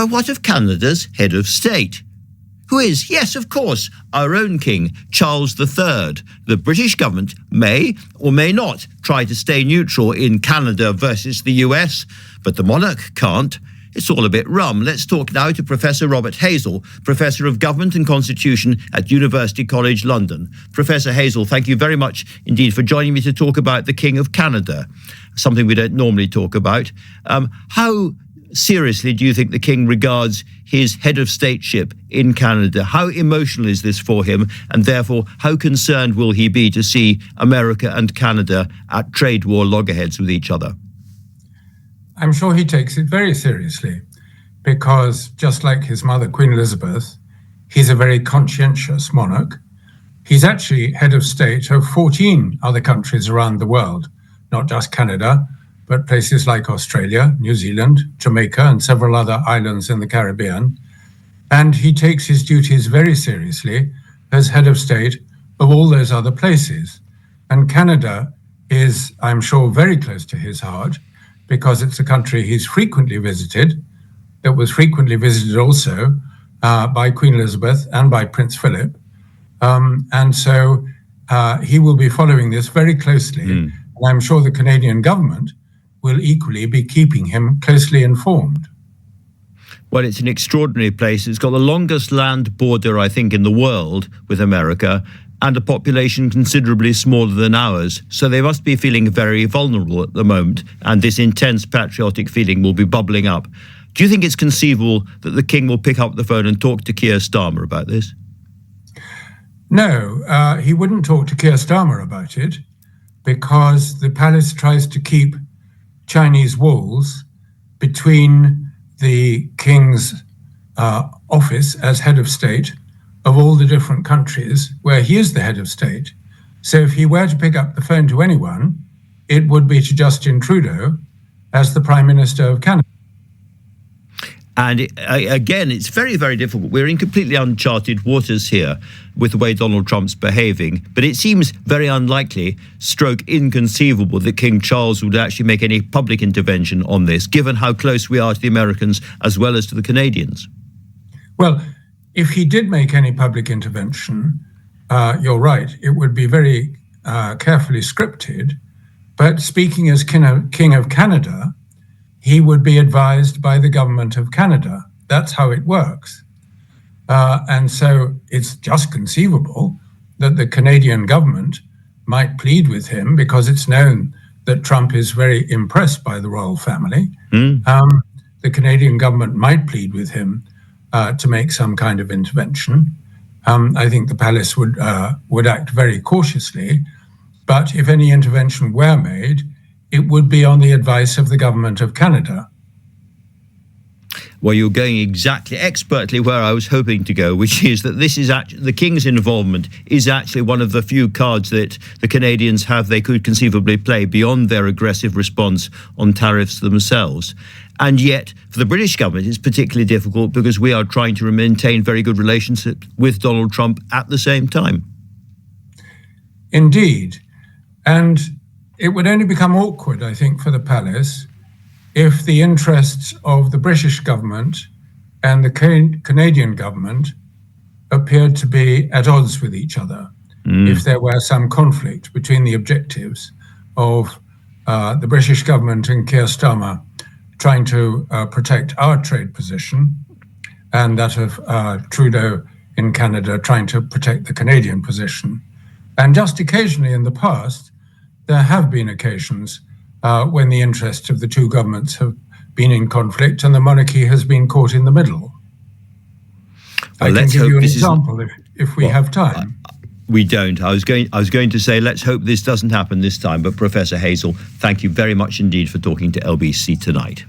But what of Canada's head of state? Who is, yes, of course, our own King, Charles III. The British government may or may not try to stay neutral in Canada versus the US, but the monarch can't. It's all a bit rum. Let's talk now to Professor Robert Hazell, Professor of Government and Constitution at University College London. Professor Hazell, thank you very much indeed for joining me to talk about the King of Canada, something we don't normally talk about. How seriously do you think the King regards his head of stateship in Canada? How emotional is this for him? And therefore, how concerned will he be to see America and Canada at trade war loggerheads with each other? I'm sure he takes it very seriously because, just like his mother, Queen Elizabeth, he's a very conscientious monarch. He's actually head of state of 14 other countries around the world, not just Canada, but places like Australia, New Zealand, Jamaica, and several other islands in the Caribbean. And he takes his duties very seriously as head of state of all those other places. And Canada is, I'm sure, very close to his heart, because it's a country he's frequently visited, that was frequently visited also by Queen Elizabeth and by Prince Philip. And so he will be following this very closely. And I'm sure the Canadian government will equally be keeping him closely informed. Well, it's an extraordinary place. It's got the longest land border, I think, in the world with America, and a population considerably smaller than ours. So they must be feeling very vulnerable at the moment, and this intense patriotic feeling will be bubbling up. Do you think it's conceivable that the King will pick up the phone and talk to Keir Starmer about this? No, he wouldn't talk to Keir Starmer about it because the palace tries to keep Chinese walls between the King's office as head of state of all the different countries where he is the head of state. So if he were to pick up the phone to anyone, it would be to Justin Trudeau as the Prime Minister of Canada. And again, it's very, very difficult. We're in completely uncharted waters here with the way Donald Trump's behaving. But it seems very unlikely, stroke inconceivable, that King Charles would actually make any public intervention on this, given how close we are to the Americans as well as to the Canadians. Well, if he did make any public intervention, you're right, it would be very carefully scripted. But speaking as King of Canada, he would be advised by the government of Canada. That's how it works. And so it's just conceivable that the Canadian government might plead with him because it's known that Trump is very impressed by the royal family. The Canadian government might plead with him to make some kind of intervention. I think the palace would act very cautiously, but if any intervention were made, it would be on the advice of the government of Canada. Well, you're going exactly expertly where I was hoping to go, which is that this is actually the King's involvement is actually one of the few cards that the Canadians have they could conceivably play beyond their aggressive response on tariffs themselves. And yet, for the British government, it's particularly difficult because we are trying to maintain very good relationships with Donald Trump at the same time. Indeed. And it would only become awkward, I think, for the palace if the interests of the British government and the Canadian government appeared to be at odds with each other. If there were some conflict between the objectives of the British government and Keir Starmer trying to protect our trade position and that of Trudeau in Canada trying to protect the Canadian position. And just occasionally in the past, there have been occasions when the interests of the two governments have been in conflict and the monarchy has been caught in the middle. I can give you an example if we have time. We don't. I was going to say, let's hope this doesn't happen this time. But Professor Hazell, thank you very much indeed for talking to LBC Tonight.